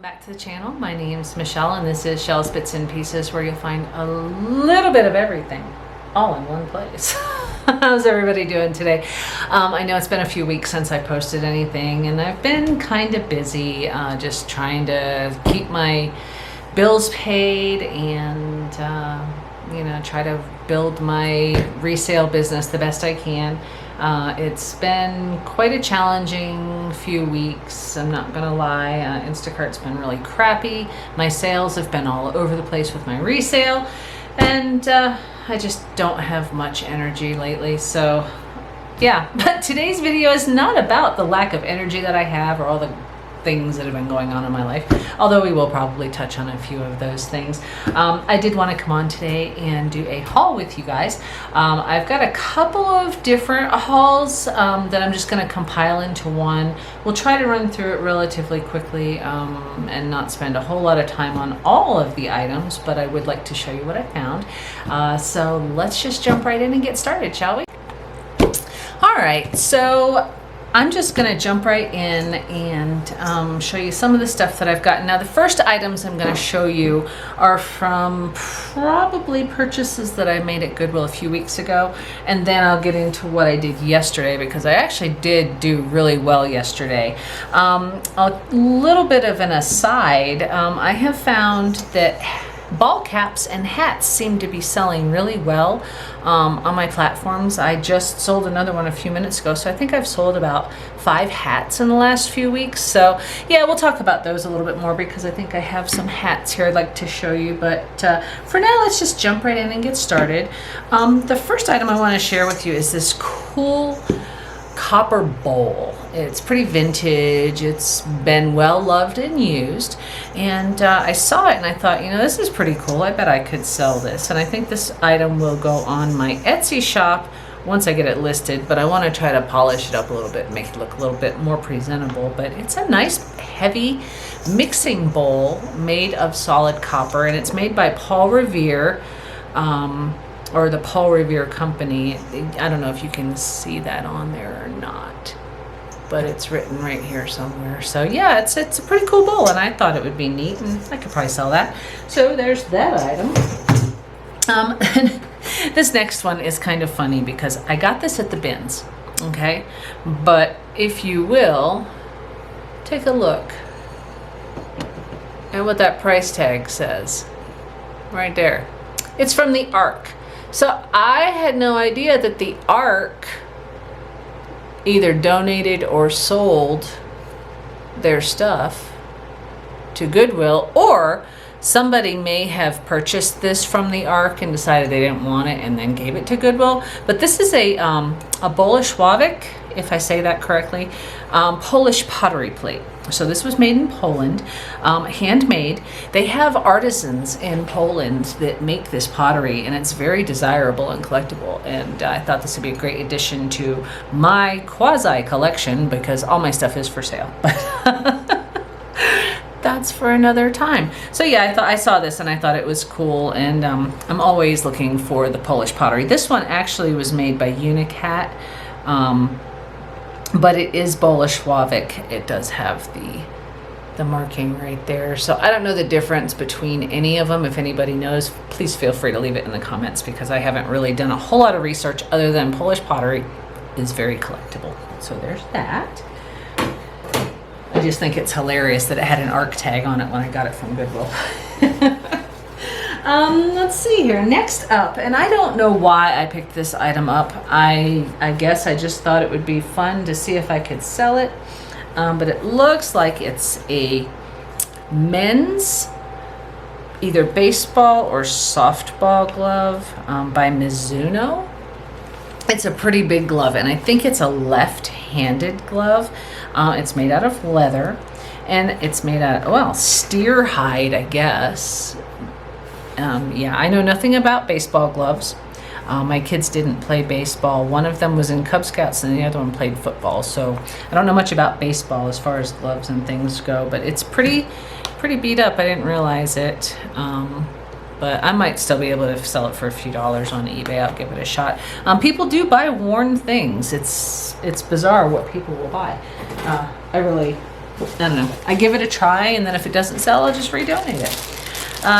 back to the channel. My name's Michelle and this is Shellsbitsandpieces, where you'll find a little bit of everything all in one place. How's everybody doing today? I know it's been a few weeks since I posted anything, and I've been kind of busy just trying to keep my bills paid and try to build my resale business the best I can. It's been quite a challenging few weeks, I'm not gonna lie. Instacart's been really crappy. My sales have been all over the place with my resale, and I just don't have much energy lately. So yeah, but today's video is not about the lack of energy that I have or all the things that have been going on in my life, although we will probably touch on a few of those things. I did want to come on today and do a haul with you guys. I've got a couple of different hauls that I'm just going to compile into one. We'll try to run through it relatively quickly and not spend a whole lot of time on all of the items, but I would like to show you what I found. So let's just jump right in and get started, shall we? All right, so I'm just going to jump right in and show you some of the stuff that I've gotten. Now, the first items I'm going to show you are from probably purchases that I made at Goodwill a few weeks ago, and then I'll get into what I did yesterday, because I actually did do really well yesterday. A little bit of an aside, I have found that ball caps and hats seem to be selling really well on my platforms. I just sold another one a few minutes ago, so I think I've sold about 5 hats in the last few weeks. So yeah, we'll talk about those a little bit more, because I think I have some hats here I'd like to show you. But for now, let's just jump right in and get started. The first item I want to share with you is this cool copper bowl. It's pretty vintage. It's been well loved and used, and I saw it and I thought, this is pretty cool. I bet I could sell this, and I think this item will go on my Etsy shop once I get it listed, but I want to try to polish it up a little bit and make it look a little bit more presentable. But it's a nice heavy mixing bowl made of solid copper, and it's made by Paul Revere, or the Paul Revere Company. I don't know if you can see that on there or not, but it's written right here somewhere. So yeah, it's a pretty cool bowl, and I thought it would be neat, and I could probably sell that. So there's that item. And this next one is kind of funny, because I got this at the bins, okay? But if you will, take a look at what that price tag says right there. It's from the Ark. So I had no idea that the Ark either donated or sold their stuff to Goodwill, or somebody may have purchased this from the Ark and decided they didn't want it and then gave it to Goodwill. But this is a Bolesławiec, if I say that correctly, Polish pottery plate. So this was made in Poland, handmade. They have artisans in Poland that make this pottery, and it's very desirable and collectible. And I thought this would be a great addition to my quasi collection, because all my stuff is for sale. But that's for another time. So yeah, I saw this and I thought it was cool, and I'm always looking for the Polish pottery. This one actually was made by Unicat. But it is Bolesławiec. It does have the marking right there. So I don't know the difference between any of them. If anybody knows, please feel free to leave it in the comments, because I haven't really done a whole lot of research other than Polish pottery is very collectible. So there's that. I just think it's hilarious that it had an Ark tag on it when I got it from Goodwill. Let's see here. Next up, and I don't know why I picked this item up. I guess I just thought it would be fun to see if I could sell it. But it looks like it's a men's either baseball or softball glove by Mizuno. It's a pretty big glove, and I think it's a left-handed glove. It's made out of leather, and it's made out of, well, steer hide, I guess. Yeah, I know nothing about baseball gloves. My kids didn't play baseball. One of them was in Cub Scouts and the other one played football. So I don't know much about baseball as far as gloves and things go, but it's pretty beat up. I didn't realize it. But I might still be able to sell it for a few dollars on eBay. I'll give it a shot. People do buy worn things. It's bizarre what people will buy. I really I don't know. I give it a try, and then if it doesn't sell, I'll just redonate it.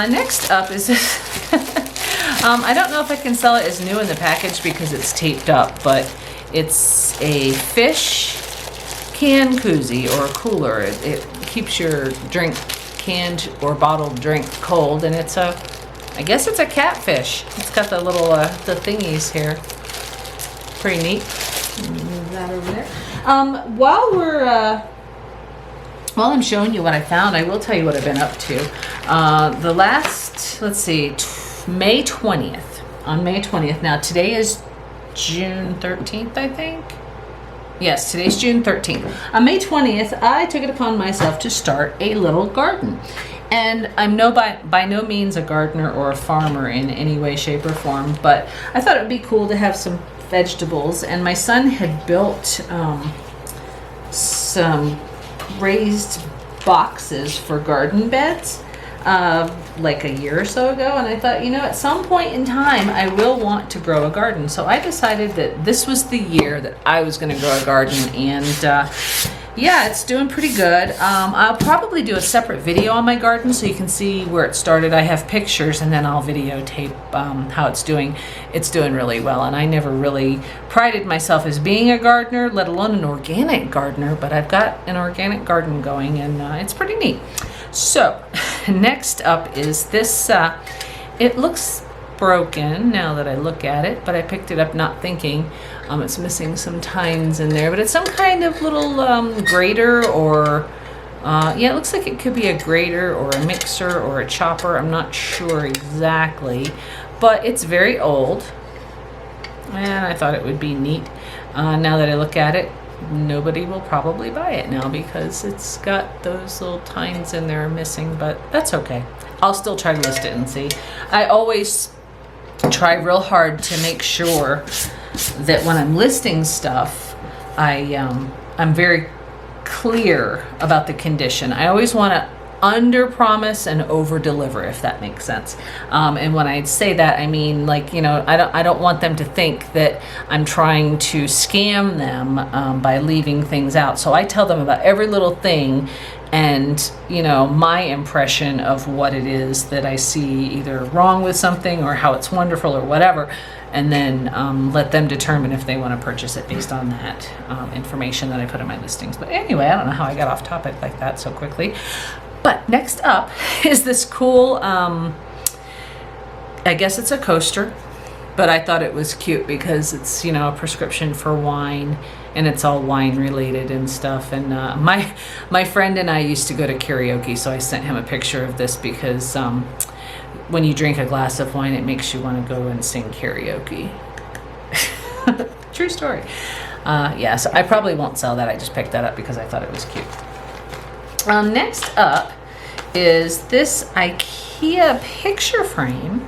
Next up is this. I don't know if I can sell it as new in the package because it's taped up, but it's a fish can koozie or cooler. It keeps your drink, canned or bottled drink, cold, and it's a, I guess it's a catfish. It's got the little the thingies here. Pretty neat. Move that over there. While I'm showing you what I found, I will tell you what I've been up to. The last, let's see, May 20th. On May 20th. Now today is June 13th, I think. Yes, today's June 13th. On May 20th, I took it upon myself to start a little garden. And I'm by no means a gardener or a farmer in any way, shape, or form, but I thought it would be cool to have some vegetables. And my son had built some raised boxes for garden beds like a year or so ago, and I thought, you know, at some point in time I will want to grow a garden. So I decided that this was the year that I was going to grow a garden, and yeah, it's doing pretty good. I'll probably do a separate video on my garden so you can see where it started. I have pictures, and then I'll videotape how it's doing. It's doing really well, and I never really prided myself as being a gardener, let alone an organic gardener, but I've got an organic garden going, and it's pretty neat. So next up is this, it looks broken now that I look at it, but I picked it up not thinking. It's missing some tines in there, but it's some kind of little grater or, yeah, it looks like it could be a grater or a mixer or a chopper. I'm not sure exactly, but it's very old, and I thought it would be neat. Now that I look at it, nobody will probably buy it now because it's got those little tines in there missing, but that's okay. I'll still try to list it and see. I always try real hard to make sure that when I'm listing stuff, I'm very clear about the condition. I always want to under promise and over deliver, if that makes sense. And when I say that, I mean, like, you know, I don't want them to think that I'm trying to scam them by leaving things out. So I tell them about every little thing and, you know, my impression of what it is that I see either wrong with something or how it's wonderful or whatever, and then let them determine if they want to purchase it based on that information that I put in my listings. But anyway, I don't know how I got off topic like that so quickly. But next up is this cool, I guess it's a coaster, but I thought it was cute because it's, you know, a prescription for wine, and it's all wine related and stuff. And my friend and I used to go to karaoke, so I sent him a picture of this because when you drink a glass of wine, it makes you want to go and sing karaoke. True story. Yeah, so I probably won't sell that. I just picked that up because I thought it was cute. Next up is this IKEA picture frame,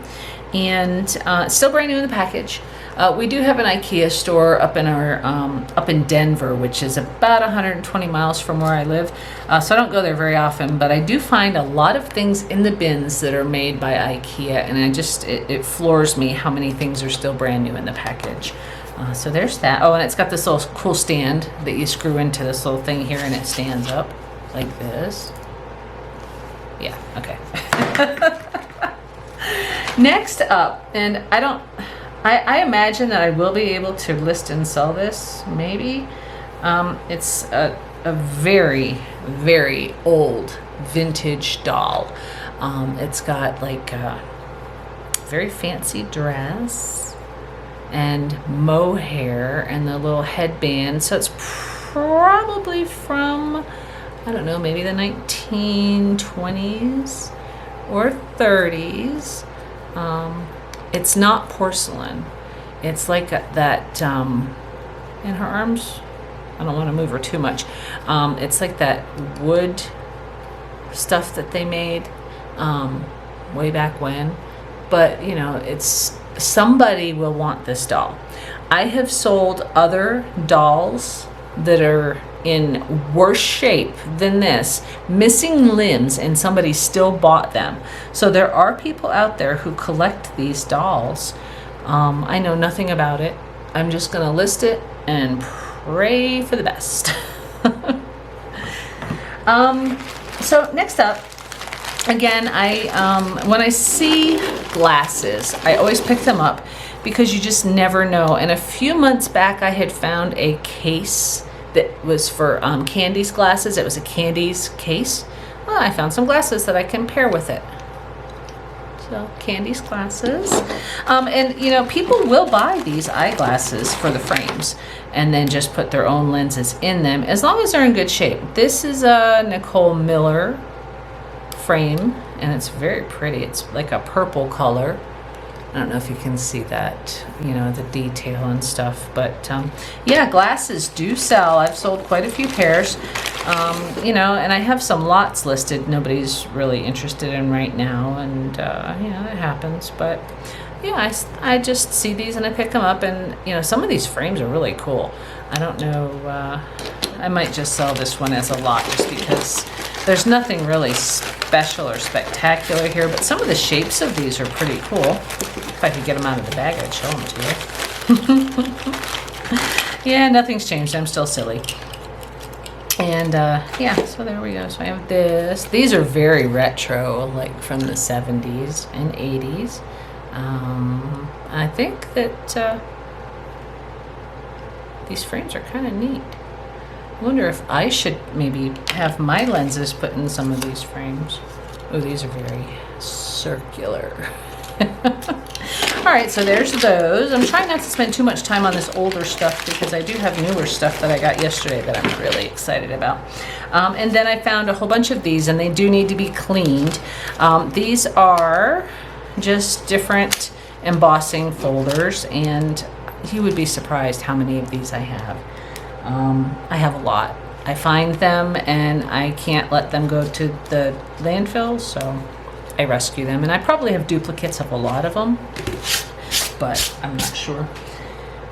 and it's still brand new in the package. We do have an IKEA store up in our up in Denver, which is about 120 miles from where I live. So I don't go there very often, but I do find a lot of things in the bins that are made by IKEA, and it floors me how many things are still brand new in the package. So there's that. Oh, and it's got this little cool stand that you screw into this little thing here, and it stands up like this. Yeah, okay. Next up, and I imagine that I will be able to list and sell this, maybe. It's a very, very old vintage doll. It's got like a very fancy dress and mohair and the little headband. So it's probably from, I don't know, maybe the 1920s or 30s. It's not porcelain. It's like that, and her arms, I don't want to move her too much. It's like that wood stuff that they made way back when. But, you know, it's, somebody will want this doll. I have sold other dolls that are in worse shape than this, missing limbs, and somebody still bought them. So there are people out there who collect these dolls. I know nothing about it. I'm just gonna list it and pray for the best. So next up, again, when I see glasses, I always pick them up because you just never know. And a few months back, I had found a case that was for Candy's glasses. It was a Candy's case. Well, I found some glasses that I can pair with it. So Candy's glasses. And you know, people will buy these eyeglasses for the frames and then just put their own lenses in them as long as they're in good shape. This is a Nicole Miller frame and it's very pretty. It's like a purple color. I don't know if you can see that, you know, the detail and stuff, but yeah, glasses do sell. I've sold quite a few pairs, you know, and I have some lots listed nobody's really interested in right now, and you know, it happens, but yeah, I just see these and I pick them up, and you know, some of these frames are really cool. I don't know, I might just sell this one as a lot just because there's nothing really special or spectacular here, but some of the shapes of these are pretty cool. If I could get them out of the bag, I'd show them to you. Yeah, nothing's changed. I'm still silly. And yeah, so there we go. So I have this. These are very retro, like from the 70s and 80s. I think that these frames are kind of neat. I wonder if I should maybe have my lenses put in some of these frames. Oh, these are very circular. All right, so there's those. I'm trying not to spend too much time on this older stuff because I do have newer stuff that I got yesterday that I'm really excited about. And then I found a whole bunch of these, and they do need to be cleaned. These are just different embossing folders, and you would be surprised how many of these I have. I have a lot. I find them and I can't let them go to the landfill, so I rescue them. And I probably have duplicates of a lot of them, but I'm not sure.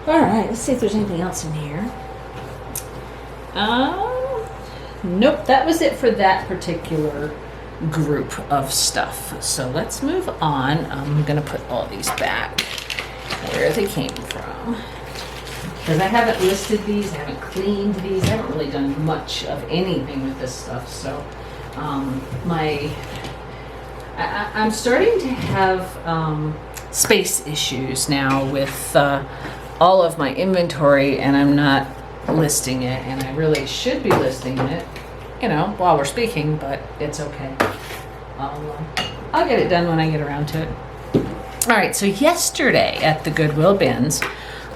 All right, let's see if there's anything else in here. Nope, that was it for that particular group of stuff. So let's move on. I'm gonna put all these back where they came from, because I haven't listed these, I haven't cleaned these, I haven't really done much of anything with this stuff. So I'm starting to have space issues now with all of my inventory, and I'm not listing it, and I really should be listing it, you know, while we're speaking, but it's okay. I'll get it done when I get around to it. All right, so yesterday at the Goodwill bins,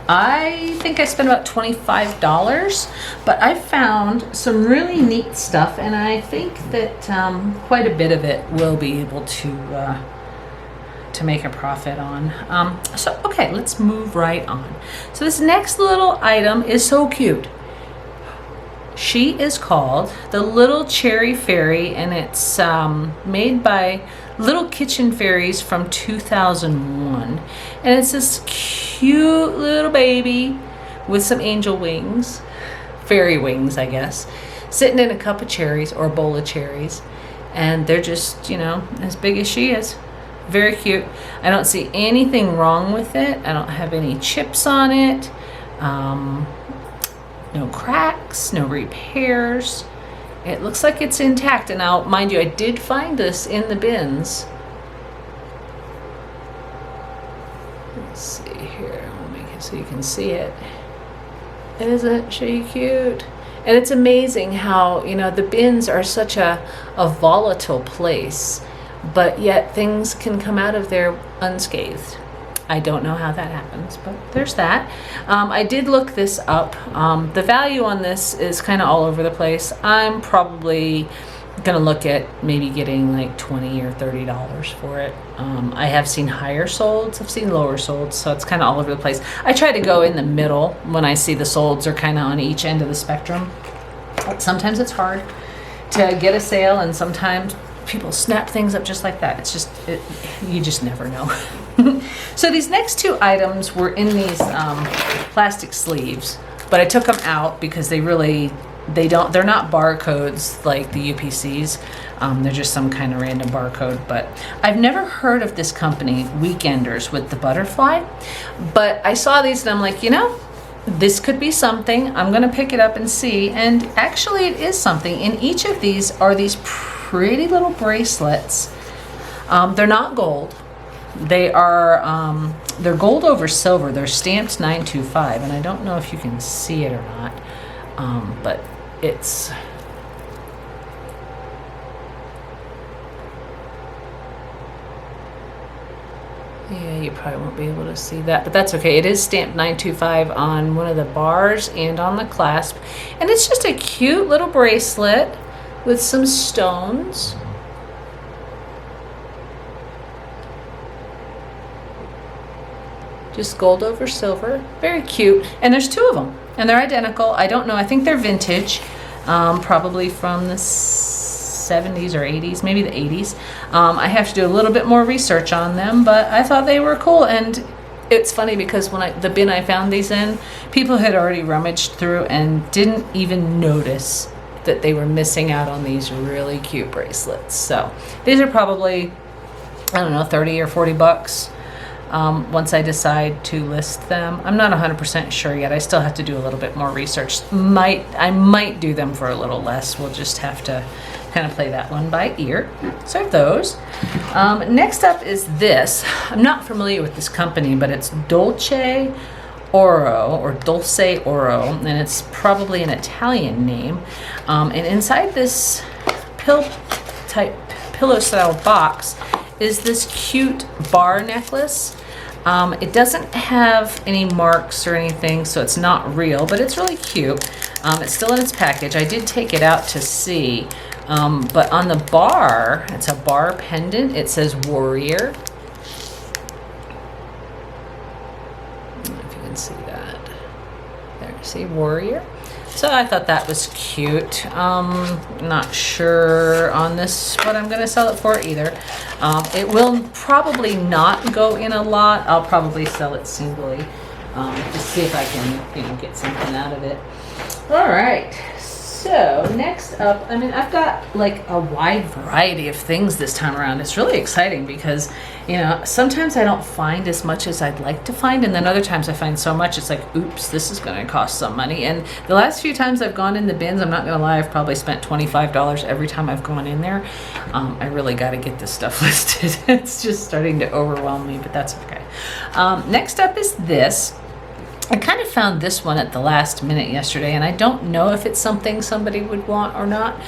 I think I spent about $25, but I found some really neat stuff, and I think that quite a bit of it will be able to make a profit on. So okay, let's move right on. So this next little item is so cute. She is called the Little Cherry Fairy, and it's made by Little Kitchen Fairies from 2001. And it's this cute little baby with some angel wings, fairy wings, I guess, sitting in a cup of cherries or a bowl of cherries. And they're just, you know, as big as she is. Very cute. I don't see anything wrong with it. I don't have any chips on it. No cracks, no repairs. It looks like it's intact. And now, mind you, I did find this in the bins. Let's see here. I'll make it so you can see it. Isn't she cute? And it's amazing how, you know, the bins are such a volatile place, but yet things can come out of there unscathed. I don't know how that happens, but there's that. I did look this up. The value on this is kind of all over the place. I'm probably gonna look at maybe getting like $20 or $30 for it. I have seen higher solds, I've seen lower solds, so it's kind of all over the place. I try to go in the middle when I see the solds are kind of on each end of the spectrum. Sometimes it's hard to get a sale, and sometimes people snap things up just like that. It's just, you just never know. So these next two items were in these plastic sleeves, but I took them out because they're not barcodes like the UPCs. They're just some kind of random barcode, but I've never heard of this company, Weekenders with the butterfly, but I saw these and I'm like, you know, this could be something. I'm going to pick it up and see. And actually it is something. In each of these are these pretty little bracelets. They're not gold. They are, they're gold over silver. They're stamped 925, and I don't know if you can see it or not, but it's, yeah, you probably won't be able to see that, but that's okay. It is stamped 925 on one of the bars and on the clasp, and it's just a cute little bracelet with some stones. Just gold over silver. Very cute. And there's two of them. And they're identical. I don't know. I think they're vintage. Probably from the 70s or 80s. Maybe the 80s. I have to do a little bit more research on them. But I thought they were cool. And it's funny because when the bin I found these in, people had already rummaged through and didn't even notice that they were missing out on these really cute bracelets. So these are probably, I don't know, 30 or 40 bucks. Once I decide to list them. I'm not 100% sure yet. I still have to do a little bit more research. I might do them for a little less. We'll just have to kind of play that one by ear. So those. Next up is this. I'm not familiar with this company, but it's Dulce Oro, and it's probably an Italian name. And inside this pillow style box is this cute bar necklace. It doesn't have any marks or anything, so it's not real, but it's really cute. It's still in its package. I did take it out to see, but on the bar, it's a bar pendant. It says Warrior. I don't know if you can see that. There, see Warrior? So I thought that was cute. Not sure on this what I'm going to sell it for either. It will probably not go in a lot. I'll probably sell it singly. Just see if I can, get something out of it. All right. So next up, I've got like a wide variety of things this time around. It's really exciting because, sometimes I don't find as much as I'd like to find, and then other times I find so much, it's like, oops, this is going to cost some money. And the last few times I've gone in the bins, I'm not going to lie, I've probably spent $25 every time I've gone in there. I really got to get this stuff listed. It's just starting to overwhelm me, but that's okay. Next up is this. I kind of found this one at the last minute yesterday, and I don't know if it's something somebody would want or not,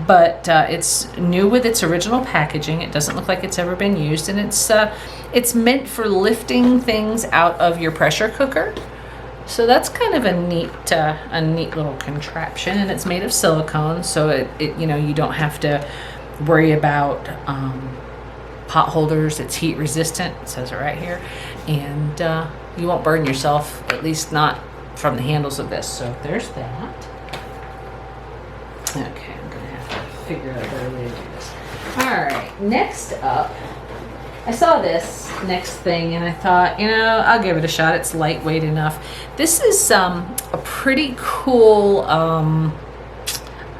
but it's new with its original packaging. It doesn't look like it's ever been used, and it's meant for lifting things out of your pressure cooker. So that's kind of a neat little contraption, and it's made of silicone, so it you don't have to worry about pot holders. It's heat resistant. It says it right here, and you won't burn yourself, at least not from the handles of this. So there's that. Okay, I'm gonna have to figure out a better way to do this. All right, next up, I saw this next thing and I thought, I'll give it a shot. It's lightweight enough. This is a pretty cool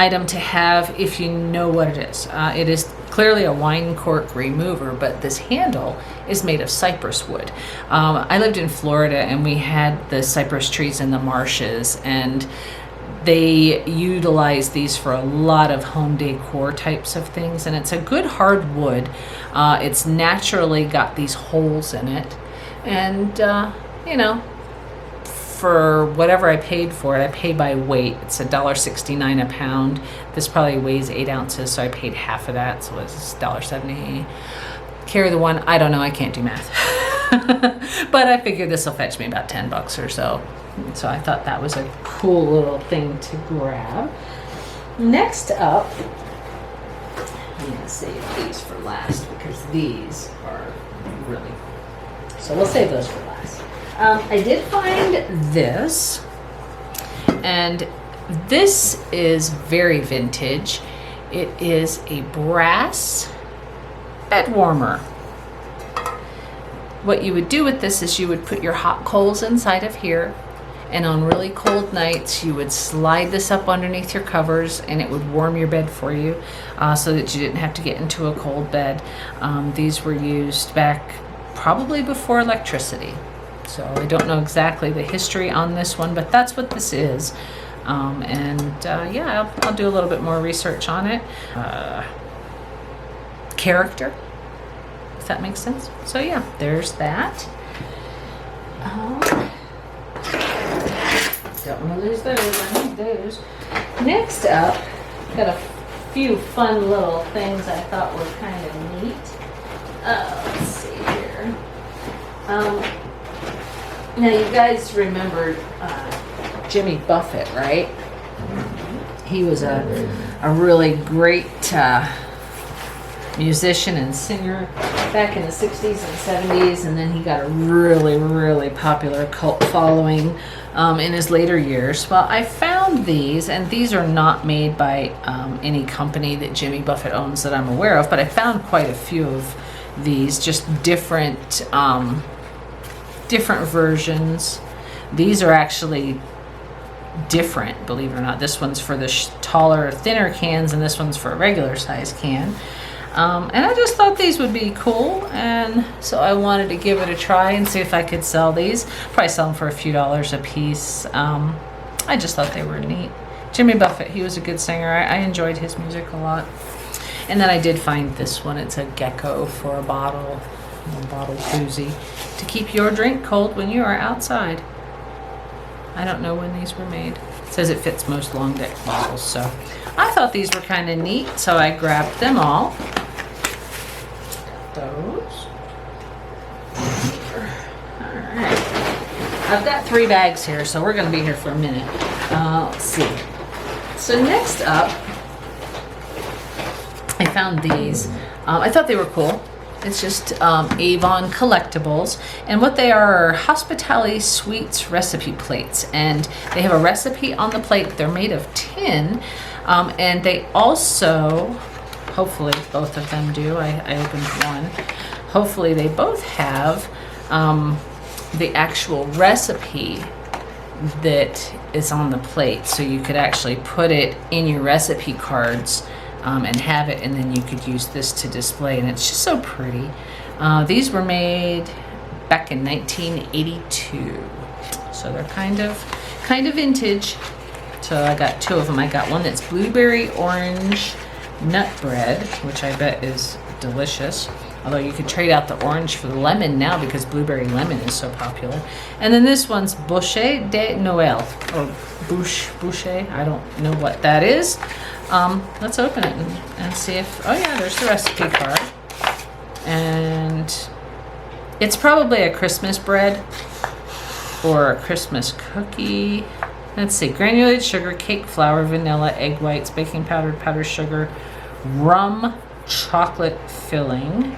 item to have if you know what it is. It is clearly a wine cork remover, but this handle is made of cypress wood. I lived in Florida and we had the cypress trees in the marshes, and they utilize these for a lot of home decor types of things, and it's a good hard wood. It's naturally got these holes in it, and for whatever I paid for it, I paid by weight. It's $1.69 a pound. This probably weighs 8 ounces, so I paid half of that, so it's $1.70. Carry the one, I don't know, I can't do math. But I figured this will fetch me about 10 bucks or so. So I thought that was a cool little thing to grab. Next up, I'm gonna save these for last because these are really, so we'll save those for last. I did find this, and this is very vintage. It is a brass bed warmer. What you would do with this is you would put your hot coals inside of here, and on really cold nights you would slide this up underneath your covers and it would warm your bed for you, so that you didn't have to get into a cold bed. These were used back probably before electricity. So I don't know exactly the history on this one, but that's what this is. Yeah, I'll do a little bit more research on it. Character, if that makes sense. So yeah, there's that. Don't want to lose those. I need those. Next up, got a few fun little things I thought were kind of neat. Let's see here. Now you guys remember Jimmy Buffett, right? He was a really great musician and singer back in the 60s and 70s, and then he got a really popular cult following in his later years. Well, I found these, and these are not made by any company that Jimmy Buffett owns that I'm aware of, but I found quite a few of these, just different versions. These are actually different, believe it or not. This one's for the taller, thinner cans, and this one's for a regular size can. And I just thought these would be cool, and so I wanted to give it a try and see if I could sell these. Probably sell them for a few dollars a piece. I just thought they were neat. Jimmy Buffett, he was a good singer. I enjoyed his music a lot. And then I did find this one. It's a gecko for a bottle koozie to keep your drink cold when you are outside. I don't know when these were made. It says it fits most long neck bottles, so I thought these were kind of neat, so I grabbed them all. Those. Alright. I've got 3 bags here, so we're going to be here for a minute. Let's see. So next up, I found these. I thought they were cool. It's just Avon collectibles, and what they are hospitality sweets recipe plates, and they have a recipe on the plate. They're made of tin, and they also, hopefully both of them do, I opened one, hopefully they both have the actual recipe that is on the plate, so you could actually put it in your recipe cards and have it, and then you could use this to display, and it's just so pretty. These were made back in 1982, so they're kind of vintage. So I got 2 of them. I got one that's blueberry orange nut bread, which I bet is delicious, although you could trade out the orange for the lemon now because blueberry lemon is so popular. And then this one's Boucher de Noël, or Boucher, I don't know what that is. Let's open it and see if, oh yeah, there's the recipe card. And it's probably a Christmas bread or a Christmas cookie. Let's see, granulated sugar, cake flour, vanilla, egg whites, baking powder, powdered sugar, rum, chocolate filling,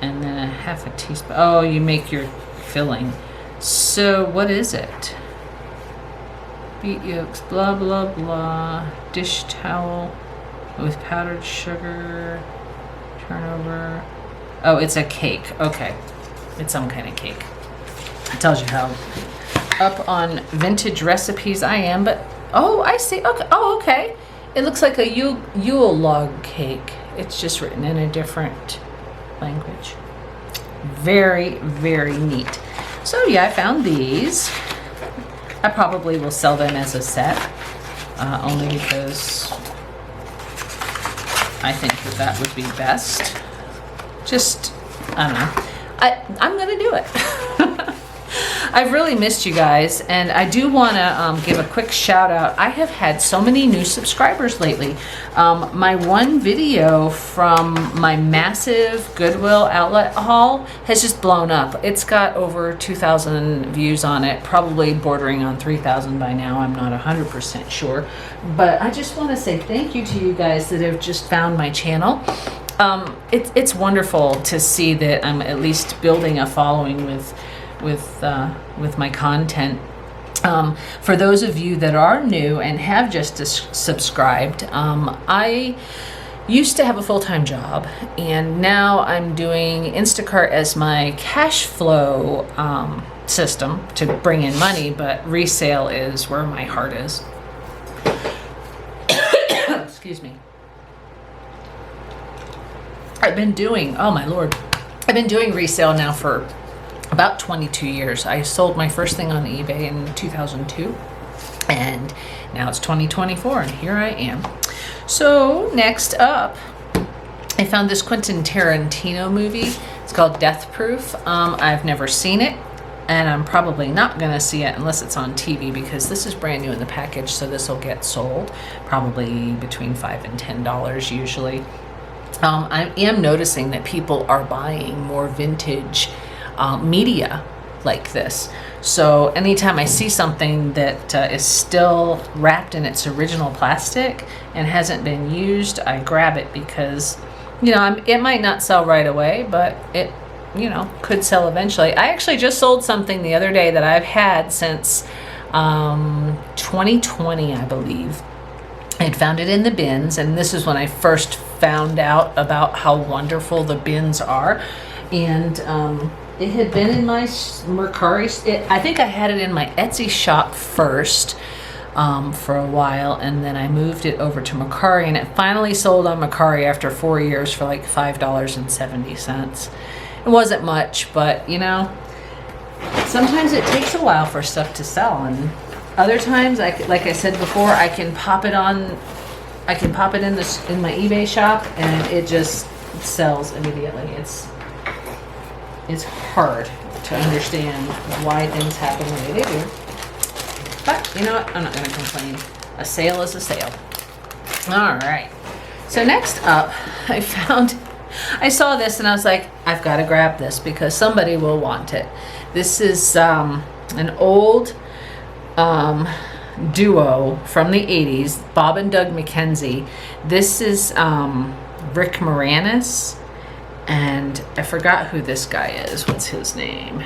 and then a half a teaspoon. Oh, you make your filling. So what is it? Beet yolks, blah, blah, blah. Dish towel with powdered sugar. Turn over. Oh, it's a cake. Okay. It's some kind of cake. It tells you how up on vintage recipes I am, but oh, I see. Okay. Oh, okay. It looks like a Yule log cake. It's just written in a different language. Very, very neat. So yeah, I found these. I probably will sell them as a set, only because I think that would be best. Just, I don't know. I'm going to do it. I've really missed you guys, and I do want to give a quick shout out. I have had so many new subscribers lately. My one video from my massive Goodwill outlet haul has just blown up. It's got over 2,000 views on it, probably bordering on 3,000 by now. I'm not 100% sure. But I just want to say thank you to you guys that have just found my channel. It's wonderful to see that I'm at least building a following with my content. For those of you that are new and have just subscribed, I used to have a full-time job, and now I'm doing Instacart as my cash flow system to bring in money, but resale is where my heart is. Excuse me. I've been doing, oh my Lord, I've been doing resale now for about 22 years. I sold my first thing on eBay in 2002, and now it's 2024, and here I am. So next up, I found this Quentin Tarantino movie. It's called Death Proof. I've never seen it, and I'm probably not going to see it unless it's on TV, because this is brand new in the package, so this will get sold probably between $5 and $10 usually. I am noticing that people are buying more vintage media like this. So anytime I see something that is still wrapped in its original plastic and hasn't been used, I grab it, because it might not sell right away, but it could sell eventually. I actually just sold something the other day that I've had since 2020, I believe. I had found it in the bins, and this is when I first found out about how wonderful the bins are. And it had been in my Mercari. I think I had it in my Etsy shop first for a while, and then I moved it over to Mercari, and it finally sold on Mercari after 4 years for like $5.70. It wasn't much, but sometimes it takes a while for stuff to sell, and other times, like I said before, I can pop it in my eBay shop, and it just sells immediately. It's hard to understand why things happen the way they do. But you know what? I'm not going to complain. A sale is a sale. All right. So next up, I saw this and I was like, I've got to grab this because somebody will want it. This is an old duo from the 80s, Bob and Doug McKenzie. This is Rick Moranis, and I forgot who this guy is. What's his name?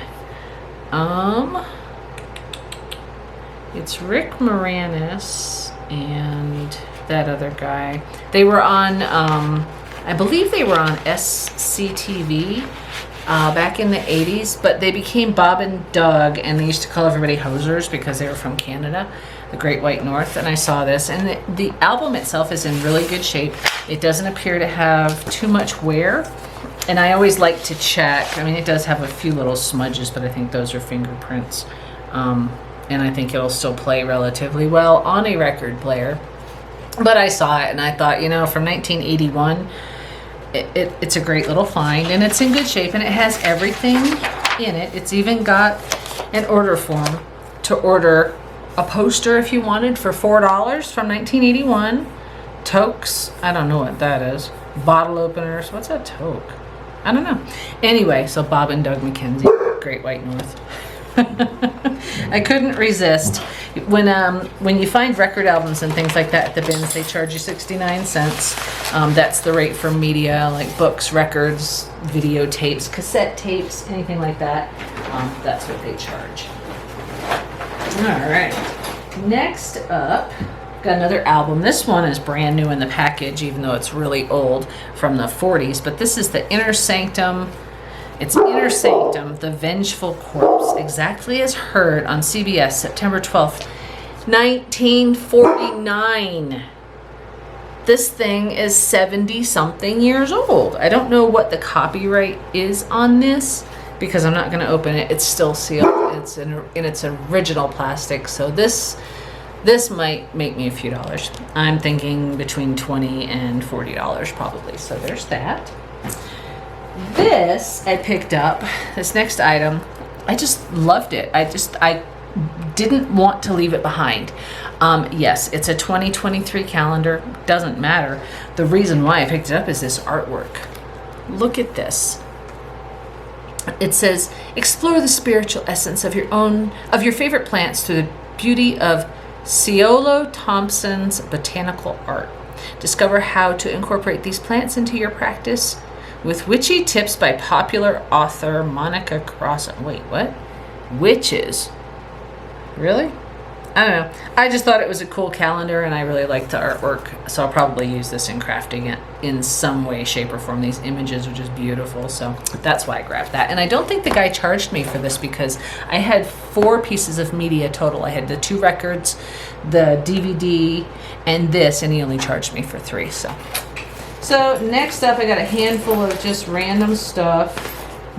It's Rick Moranis and that other guy. They were on, I believe they were on SCTV back in the 80s, but they became Bob and Doug, and they used to call everybody hosers because they were from Canada, the Great White North. And I saw this, and the album itself is in really good shape. It doesn't appear to have too much wear, and I always like to check. I mean, it does have a few little smudges, but I think those are fingerprints. And I think it'll still play relatively well on a record player. But I saw it and I thought, from 1981, it's a great little find, and it's in good shape, and it has everything in it. It's even got an order form to order a poster if you wanted for $4 from 1981. Toques, I don't know what that is. Bottle openers, what's a toque? I don't know. Anyway, so Bob and Doug McKenzie, Great White North. I couldn't resist. When you find record albums and things like that at the bins, they charge you 69 cents. That's the rate for media like books, records, videotapes, cassette tapes, anything like that. That's what they charge. All right. Next up, got another album. This one is brand new in the package, even though it's really old, from the 40s. But this is the Inner Sanctum. It's Inner Sanctum, The Vengeful Corpse, exactly as heard on CBS, September 12th, 1949. This thing is 70-something years old. I don't know what the copyright is on this because I'm not going to open it. It's still sealed. It's in its original plastic, so this might make me a few dollars. I'm thinking between $20 and $40 probably, so there's that. This I picked up, this next item, I just loved it. I didn't want to leave it behind. Yes, it's a 2023 calendar, doesn't matter. The reason why I picked it up is this artwork. Look at this. It says, explore the spiritual essence of your favorite plants through the beauty of Ciolo Thompson's botanical art. Discover how to incorporate these plants into your practice with witchy tips by popular author Monica Crossan. Wait, what? Witches? Really? I don't know. I just thought it was a cool calendar, and I really like the artwork, so I'll probably use this in crafting it in some way, shape, or form. These images are just beautiful, so that's why I grabbed that. And I don't think the guy charged me for this because I had 4 pieces of media total. I had the 2 records, the DVD, and this, and he only charged me for 3, so next up, I got a handful of just random stuff,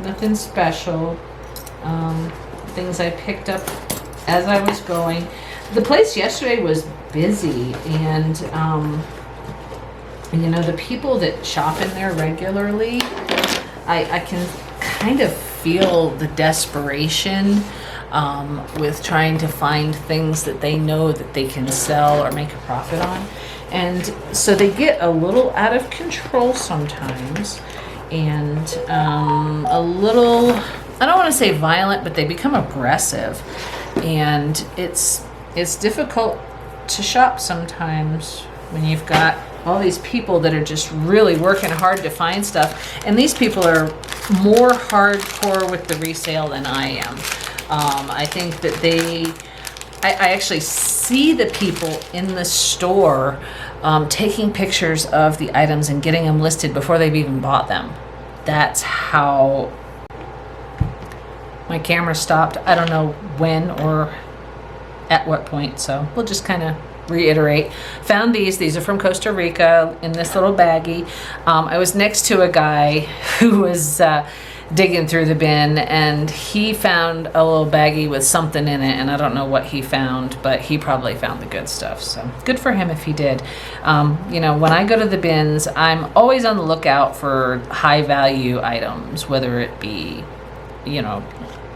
nothing special. Things I picked up as I was going. The place yesterday was busy, and you know, the people that shop in there regularly, I can kind of feel the desperation with trying to find things that they know that they can sell or make a profit on. And so they get a little out of control sometimes, and a little, I don't want to say violent, but they become aggressive. And it's difficult to shop sometimes when you've got all these people that are just really working hard to find stuff. And these people are more hardcore with the resale than I am. I think that I actually see the people in the store taking pictures of the items and getting them listed before they've even bought them. That's how my camera stopped. I don't know when or at what point, so we'll just kind of reiterate. Found these are from Costa Rica in this little baggie. I was next to a guy who was digging through the bin, and he found a little baggie with something in it, and I don't know what he found, but he probably found the good stuff, so good for him if he did. You know, when I go to the bins, I'm always on the lookout for high value items, whether it be, you know,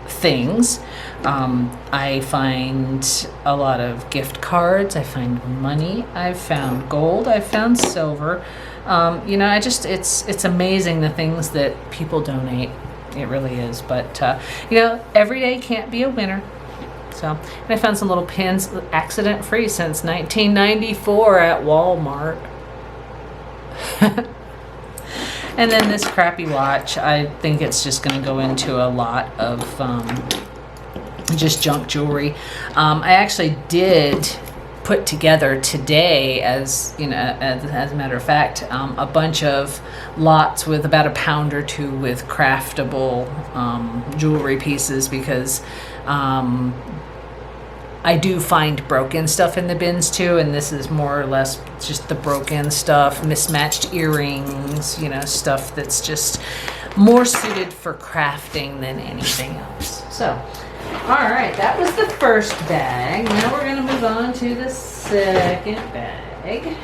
things. I find a lot of gift cards, I find money, I've found gold, I've found silver. You know, it's amazing the things that people donate. It really is. But, you know, every day can't be a winner. So, and I found some little pins, accident free since 1994 at Walmart. And then this crappy watch, I think it's just going to go into a lot of just junk jewelry. I actually did put together today, as you know, as a matter of fact, a bunch of lots with about £1 or £2 with craftable jewelry pieces, because I do find broken stuff in the bins too, and this is more or less just the broken stuff, mismatched earrings, you know, stuff that's just more suited for crafting than anything else. So, all right, that was the first bag. Now we're going to move on to the second bag.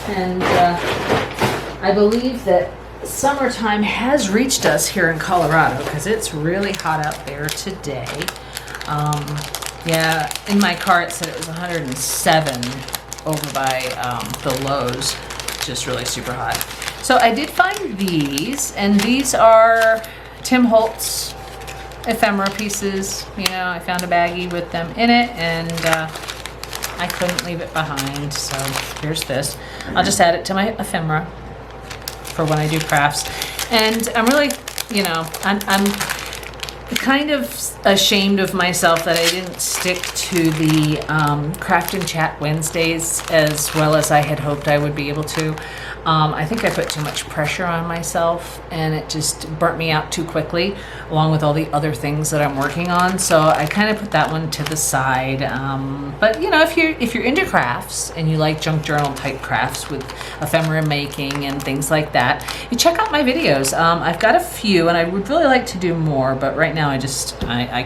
And I believe that summertime has reached us here in Colorado, because it's really hot out there today. Yeah, in my car it said it was 107 over by the Lowe's. Just really super hot. So I did find these, and these are Tim Holtz ephemera pieces. You know, I found a baggie with them in it, and I couldn't leave it behind, so here's this. I'll just add it to my ephemera for when I do crafts. And I'm really, you know, I'm kind of ashamed of myself that I didn't stick to the Craft and Chat Wednesdays as well as I had hoped I would be able to. I think I put too much pressure on myself, and it just burnt me out too quickly, along with all the other things that I'm working on. So I kind of put that one to the side. But you know, if you're into crafts and you like junk journal type crafts with ephemera making and things like that, you check out my videos. I've got a few, and I would really like to do more, but right now I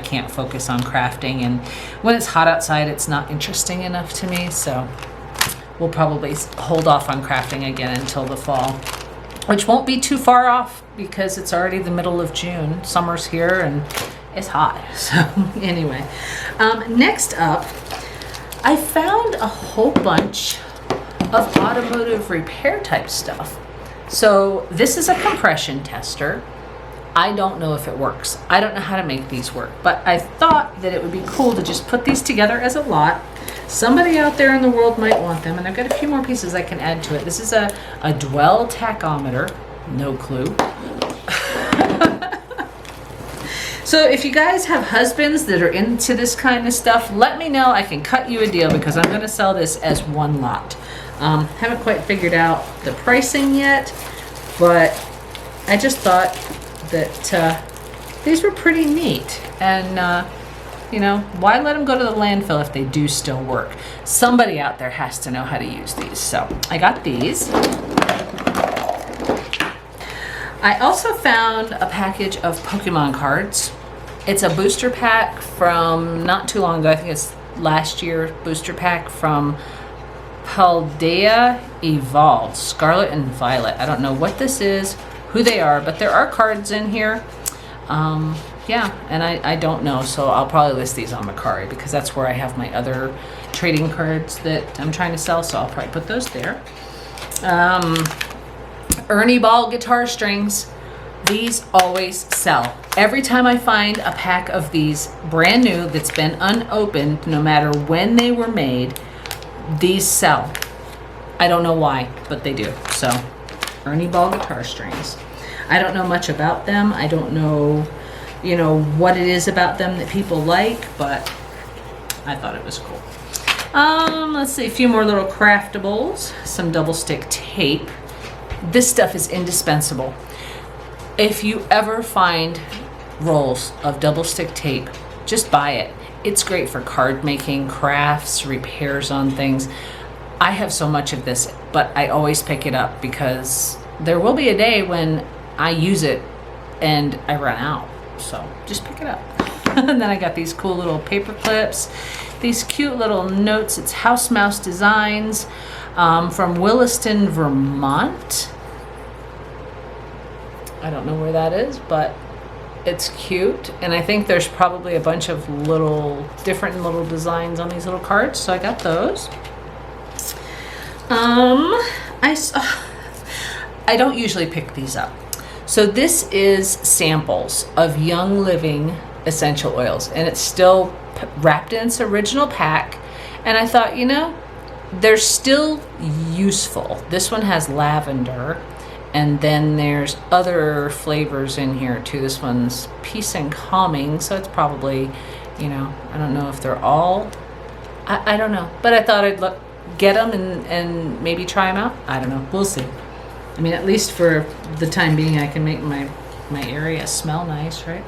can't focus on crafting, and when it's hot outside, it's not interesting enough to me. So we'll probably hold off on crafting again until the fall, which won't be too far off because it's already the middle of June. Summer's here and it's hot. So anyway, next up, I found a whole bunch of automotive repair type stuff. So this is a compression tester. I don't know if it works. I don't know how to make these work, but I thought that it would be cool to just put these together as a lot. Somebody out there in the world might want them, and I've got a few more pieces I can add to it. This is a Dwell tachometer. No clue. So if you guys have husbands that are into this kind of stuff, let me know. I can cut you a deal, because I'm going to sell this as one lot. Haven't quite figured out the pricing yet, but I just thought that these were pretty neat. And you know, why let them go to the landfill if they do still work? Somebody out there has to know how to use these. So I got these. I also found a package of Pokemon cards. It's a booster pack from not too long ago. I think it's last year's booster pack from Paldea Evolved, Scarlet and Violet. I don't know what this is, who they are, but there are cards in here. Yeah, and I don't know, so I'll probably list these on Mercari because that's where I have my other trading cards that I'm trying to sell, so I'll probably put those there. Ernie Ball guitar strings. These always sell. Every time I find a pack of these brand new that's been unopened, no matter when they were made, these sell. I don't know why, but they do. So, Ernie Ball guitar strings. I don't know much about them. I don't know, you know, what it is about them that people like, but I thought it was cool. Let's see, a few more little craftables, some double stick tape. This stuff is indispensable. If you ever find rolls of double stick tape, just buy it. It's great for card making, crafts, repairs on things. I have so much of this, but I always pick it up because there will be a day when I use it and I run out. So just pick it up. And then I got these cool little paper clips, these cute little notes. It's House Mouse Designs from Williston, Vermont. I don't know where that is, but it's cute. And I think there's probably a bunch of different little designs on these little cards. So I got those. I don't usually pick these up. So this is samples of Young Living essential oils, and it's still wrapped in its original pack. And I thought, you know, they're still useful. This one has lavender, and then there's other flavors in here too. This one's peace and calming, so it's probably, you know, I don't know if they're all, I don't know, but I thought I'd get them and maybe try them out. I don't know, we'll see. I mean, at least for the time being, I can make my area smell nice, right?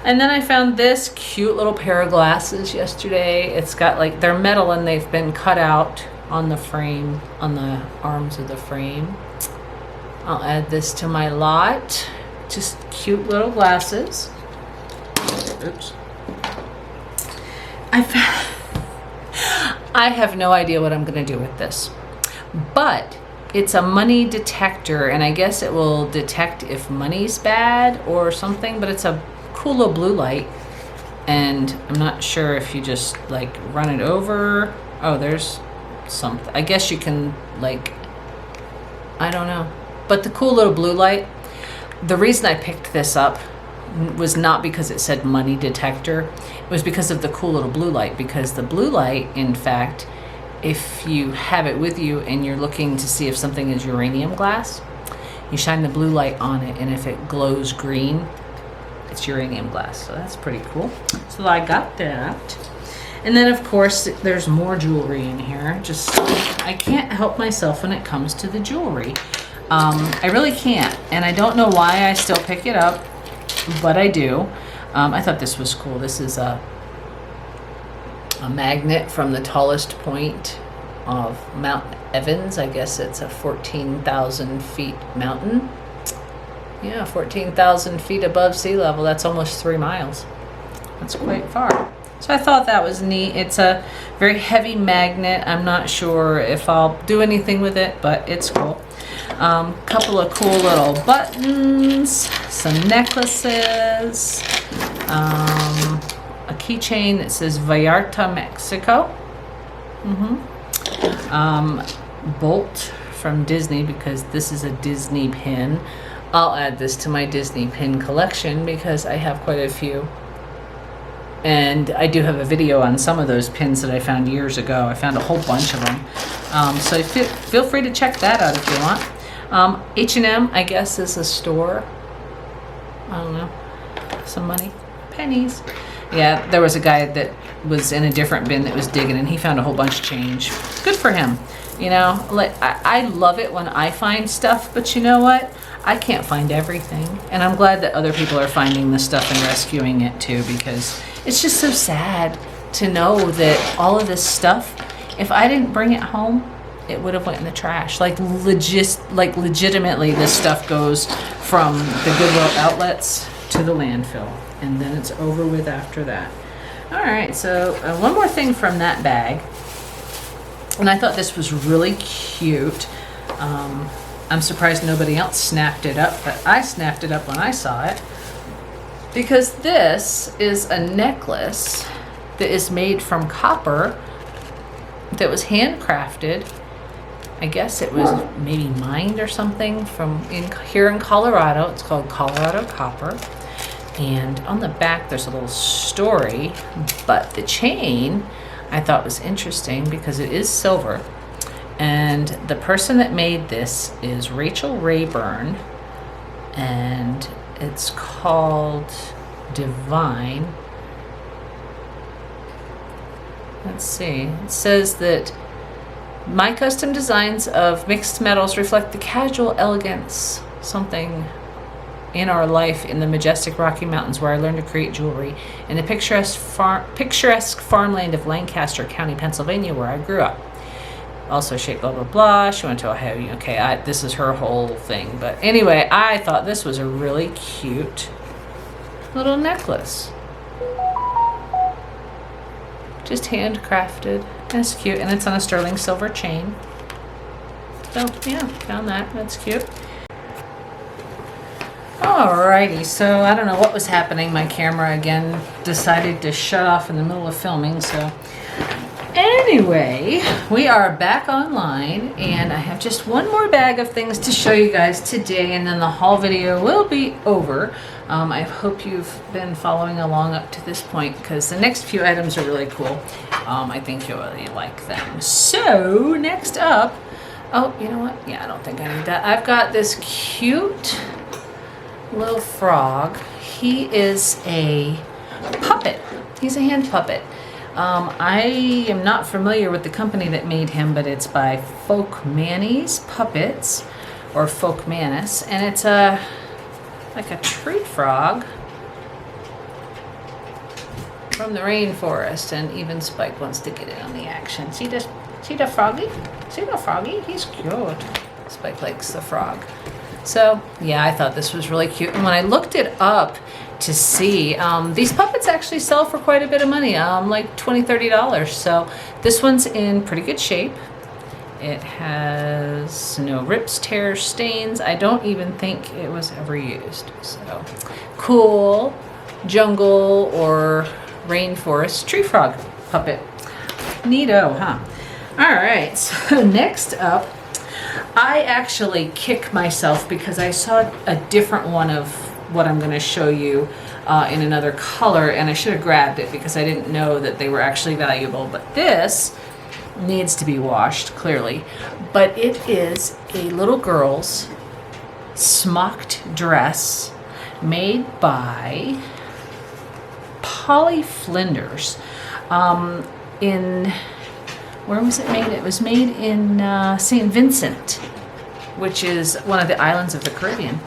And then I found this cute little pair of glasses yesterday. It's got like, they're metal and they've been cut out on the frame, on the arms of the frame. I'll add this to my lot. Just cute little glasses. Oops. I have no idea what I'm gonna do with this, but it's a money detector, and I guess it will detect if money's bad or something, but it's a cool little blue light, and I'm not sure if you just like run it over. Oh, there's something. I guess you can like, I don't know. But the cool little blue light, the reason I picked this up was not because it said money detector. It was because of the cool little blue light, because the blue light, in fact, if you have it with you and you're looking to see if something is uranium glass, you shine the blue light on it, and if it glows green, it's uranium glass. So that's pretty cool. So I got that. And then of course there's more jewelry in here. Just, I can't help myself when it comes to the jewelry. I really can't, and I don't know why I still pick it up, but I do. I thought this was cool. This is a magnet from the tallest point of Mount Evans. I guess it's a 14,000 feet mountain. Yeah, 14,000 feet above sea level. That's almost 3 miles. That's quite far. So I thought that was neat. It's a very heavy magnet. I'm not sure if I'll do anything with it, but it's cool. Couple of cool little buttons, some necklaces, a keychain that says Vallarta, Mexico. Bolt from Disney, because this is a Disney pin. I'll add this to my Disney pin collection because I have quite a few. And I do have a video on some of those pins that I found years ago. I found a whole bunch of them. So feel free to check that out if you want. H&M, I guess, is a store. I don't know. Some money. Pennies. Yeah, there was a guy that was in a different bin that was digging, and he found a whole bunch of change. Good for him. You know, like I love it when I find stuff, but you know what? I can't find everything. And I'm glad that other people are finding this stuff and rescuing it too, because it's just so sad to know that all of this stuff, if I didn't bring it home, it would have went in the trash. Like legitimately, this stuff goes from the Goodwill outlets to the landfill, and then it's over with after that. All right, so one more thing from that bag, and I thought this was really cute. I'm surprised nobody else snapped it up, but I snapped it up when I saw it, because this is a necklace that is made from copper that was handcrafted. I guess it was maybe mined or something from here in Colorado. It's called Colorado Copper. And on the back there's a little story, but the chain I thought was interesting because it is silver. And the person that made this is Rachel Rayburn, and it's called Divine. Let's see. It says that my custom designs of mixed metals reflect the casual elegance, something in our life in the majestic Rocky Mountains, where I learned to create jewelry, in the picturesque farmland of Lancaster County, Pennsylvania, where I grew up. Also shaped blah, blah, blah. She went to Ohio. Okay, this is her whole thing. But anyway, I thought this was a really cute little necklace. Just handcrafted. That's cute. And it's on a sterling silver chain. So, yeah, found that. That's cute. Alrighty, so I don't know what was happening. My camera again decided to shut off in the middle of filming, so anyway, we are back online, and I have just one more bag of things to show you guys today, and then the haul video will be over. I hope you've been following along up to this point, because the next few items are really cool. I think you'll really like them. So next up, oh, you know what? Yeah, I don't think I need that. I've got this cute little frog. He is a puppet. He's a hand puppet. I am not familiar with the company that made him, but it's by Folkmanny's Puppets, or Folkmannis, and it's like a tree frog from the rainforest, and even Spike wants to get in on the action. See the froggy? See the froggy? He's cute. Spike likes the frog. So yeah, I thought this was really cute, and when I looked it up to see, these puppets actually sell for quite a bit of money, like $20-30. So this one's in pretty good shape. It has no rips, tears, stains. I don't even think it was ever used. So cool jungle or rainforest tree frog puppet. Neato, huh? All right, so next up, I actually kick myself because I saw a different one of what I'm going to show you in another color, and I should have grabbed it because I didn't know that they were actually valuable. But this needs to be washed, clearly. But it is a little girl's smocked dress made by Polly Flinders. Where was it made? It was made in St. Vincent, which is one of the islands of the Caribbean.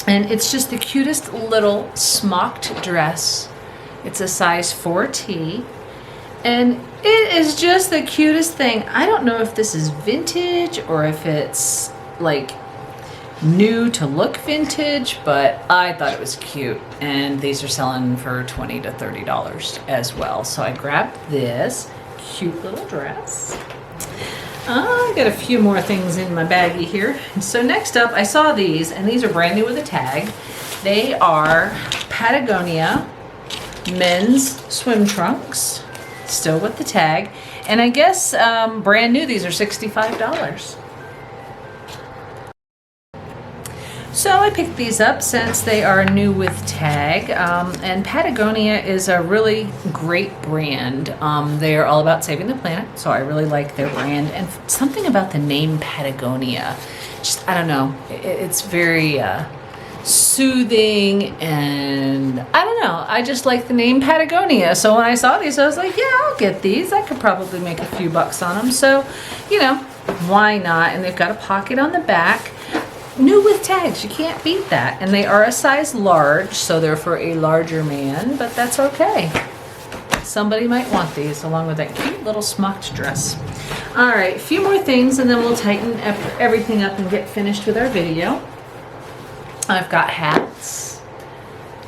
And it's just the cutest little smocked dress. It's a size 4T. And it is just the cutest thing. I don't know if this is vintage or if it's like new to look vintage, but I thought it was cute. And these are selling for $20 to $30 as well. So I grabbed this cute little dress. I got a few more things in my baggie here. So next up, I saw these, and these are brand new with a tag. They are Patagonia men's swim trunks, still with the tag. And I guess brand new, these are $65. So I picked these up since they are new with tag, and Patagonia is a really great brand. They are all about saving the planet, so I really like their brand. And something about the name Patagonia, just, I don't know, it's very soothing, and I don't know, I just like the name Patagonia. So when I saw these, I was like, yeah, I'll get these. I could probably make a few bucks on them, so, you know, why not? And they've got a pocket on the back. New with tags, you can't beat that. And they are a size large, so they're for a larger man, but that's okay. Somebody might want these along with that cute little smocked dress. All right, a few more things and then we'll tighten everything up and get finished with our video. I've got hats.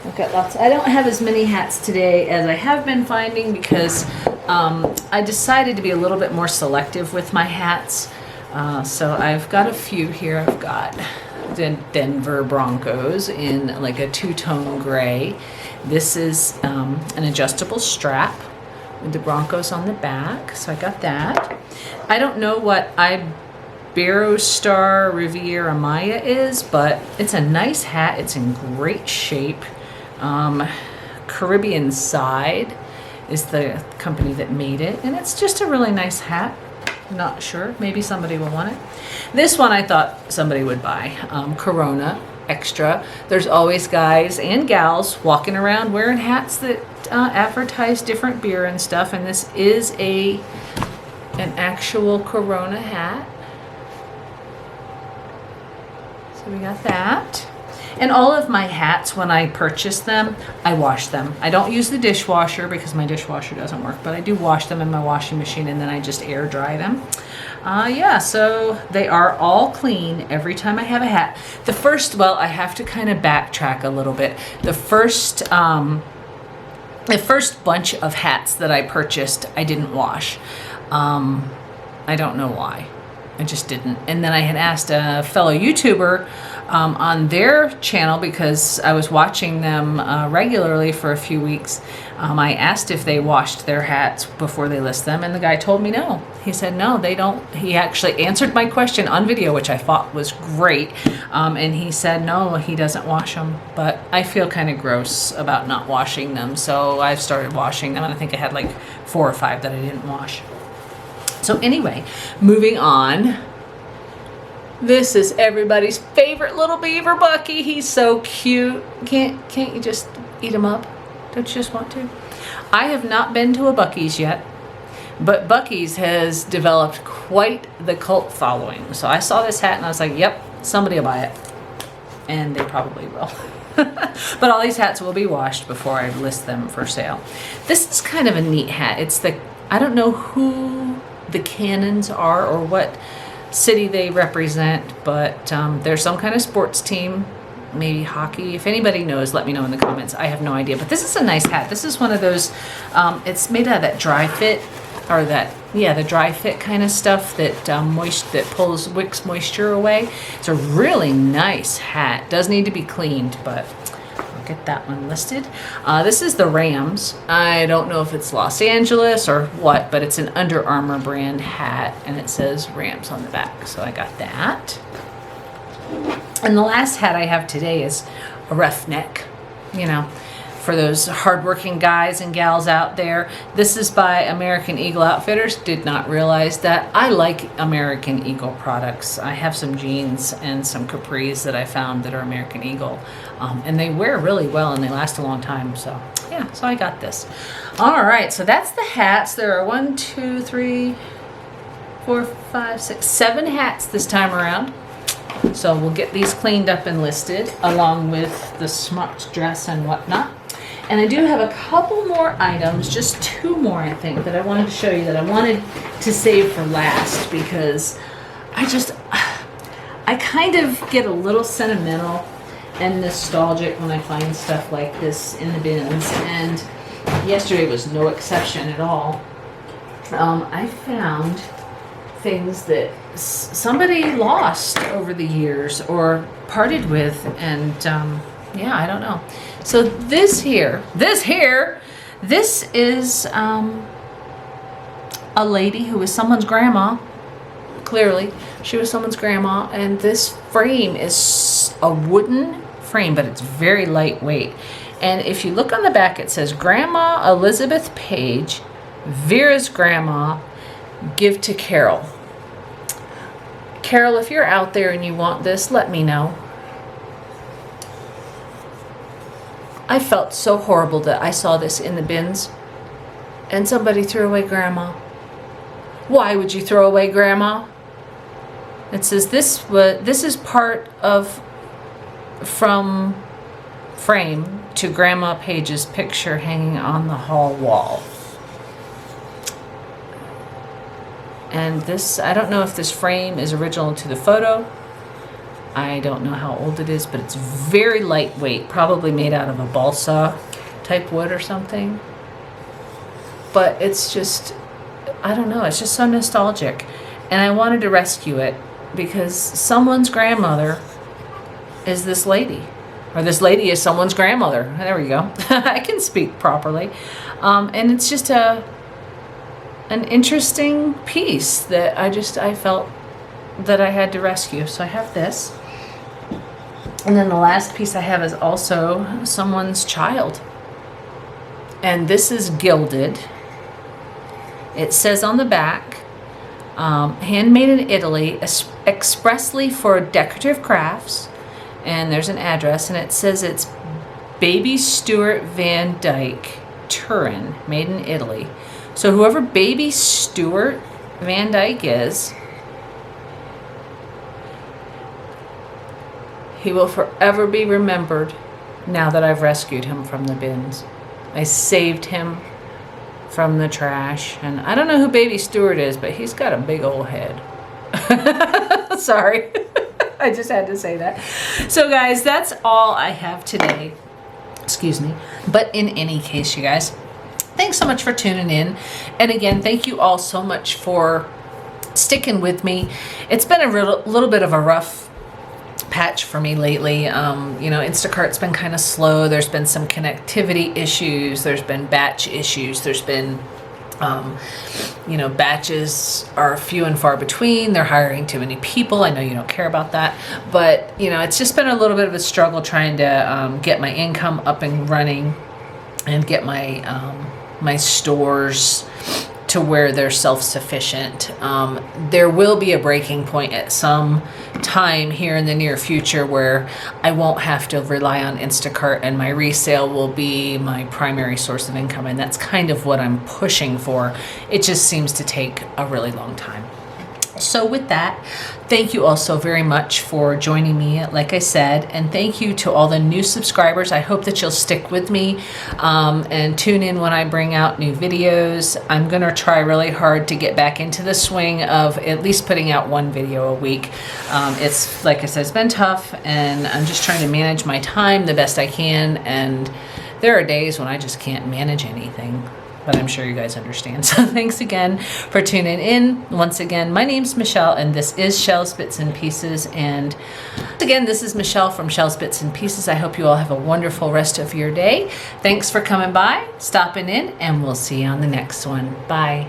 I've got lots. I don't have as many hats today as I have been finding because I decided to be a little bit more selective with my hats. So I've got a few here. I've got the Denver Broncos in like a two-tone gray. This is an adjustable strap with the Broncos on the back. So I got that. I don't know what Iberostar Riviera Maya is, but it's a nice hat. It's in great shape. Caribbean Side is the company that made it, and it's just a really nice hat. Not sure, maybe somebody will want it. This one I thought somebody would buy. Corona Extra. There's always guys and gals walking around wearing hats that advertise different beer and stuff, and this is an actual Corona hat. So we got that. And all of my hats, when I purchase them, I wash them. I don't use the dishwasher because my dishwasher doesn't work, but I do wash them in my washing machine and then I just air dry them. Yeah, so they are all clean every time I have a hat. Well, I have to kind of backtrack a little bit. The first bunch of hats that I purchased, I didn't wash. I don't know why. I just didn't. And then I had asked a fellow YouTuber on their channel, because I was watching them regularly for a few weeks. I asked if they washed their hats before they list them, and the guy told me no. He said no, they don't. He actually answered my question on video, which I thought was great. And he said no, he doesn't wash them. But I feel kind of gross about not washing them, so I've started washing them, and I think I had like 4 or 5 that I didn't wash. So anyway, moving on. This is everybody's favorite little beaver, Buc-ee. He's so cute. Can't you just eat him up? Don't you just want to? I have not been to a Buc-ee's yet, but Buc-ee's has developed quite the cult following. So I saw this hat and I was like, yep, somebody will buy it. And they probably will. But all these hats will be washed before I list them for sale. This is kind of a neat hat. I don't know who the Cannons are or what city they represent, but they're some kind of sports team, maybe hockey. If anybody knows, let me know in the comments. I have no idea, but this is a nice hat. This is one of those, it's made out of that dry fit, or the dry fit kind of stuff that wicks moisture away. It's a really nice hat. Does need to be cleaned, but get that one listed. This is the Rams. I don't know if it's Los Angeles or what, but it's an Under Armour brand hat, and it says Rams on the back. So I got that. And the last hat I have today is a roughneck, for those hardworking guys and gals out there. This is by American Eagle Outfitters. Did not realize that. I like American Eagle products. I have some jeans and some capris that I found that are American Eagle. And they wear really well and they last a long time. So yeah, so I got this. All right, so that's the hats. There are 1, 2, 3, 4, 5, 6, 7 hats this time around. So we'll get these cleaned up and listed along with the smart dress and whatnot. And I do have a couple more items, just 2 more I think, that I wanted to show you that I wanted to save for last, because I kind of get a little sentimental and nostalgic when I find stuff like this in the bins, and yesterday was no exception at all. I found things that somebody lost over the years or parted with, and yeah, I don't know. So this is a lady who was someone's grandma. Clearly, she was someone's grandma, and this frame is a wooden frame, but it's very lightweight. And if you look on the back, it says Grandma Elizabeth Page, Vera's grandma, give to Carol. Carol, if you're out there and you want this, let me know. I felt so horrible that I saw this in the bins and somebody threw away Grandma. Why would you throw away Grandma? It says this is part of from frame to Grandma Page's picture hanging on the hall wall. And this, I don't know if this frame is original to the photo. I don't know how old it is, but it's very lightweight, probably made out of a balsa type wood or something. But it's just, I don't know, it's just so nostalgic. And I wanted to rescue it because someone's grandmother is this lady. Or this lady is someone's grandmother. There we go. I can speak properly. And it's just an interesting piece that I felt that I had to rescue. So I have this. And then the last piece I have is also someone's child. And this is gilded. It says on the back, handmade in Italy, expressly for decorative crafts. And there's an address, and it says it's Baby Stuart Van Dyke, Turin, made in Italy. So whoever Baby Stuart Van Dyke is, he will forever be remembered now that I've rescued him from the bins. I saved him from the trash. And I don't know who Baby Stuart is, but he's got a big old head. Sorry. I just had to say that. So guys, that's all I have today. Excuse me. But in any case, you guys, thanks so much for tuning in. And again, thank you all so much for sticking with me. It's been a little bit of a rough patch for me lately. Instacart's been kind of slow. There's been some connectivity issues. There's been batch issues. There's been batches are few and far between. They're hiring too many people. I know you don't care about that, but it's just been a little bit of a struggle trying to get my income up and running and get my my stores to where they're self-sufficient. There will be a breaking point at some time here in the near future where I won't have to rely on Instacart and my resale will be my primary source of income, and that's kind of what I'm pushing for. It just seems to take a really long time. So with that, thank you all so very much for joining me, like I said, and thank you to all the new subscribers. I hope that you'll stick with me and tune in when I bring out new videos. I'm going to try really hard to get back into the swing of at least putting out one video a week. It's, like I said, it's been tough, and I'm just trying to manage my time the best I can, and there are days when I just can't manage anything. But I'm sure you guys understand. So thanks again for tuning in. Once again, my name's Michelle, and this is Shell's Bits and Pieces. And again, this is Michelle from Shell's Bits and Pieces. I hope you all have a wonderful rest of your day. Thanks for coming by, stopping in, and we'll see you on the next one. Bye.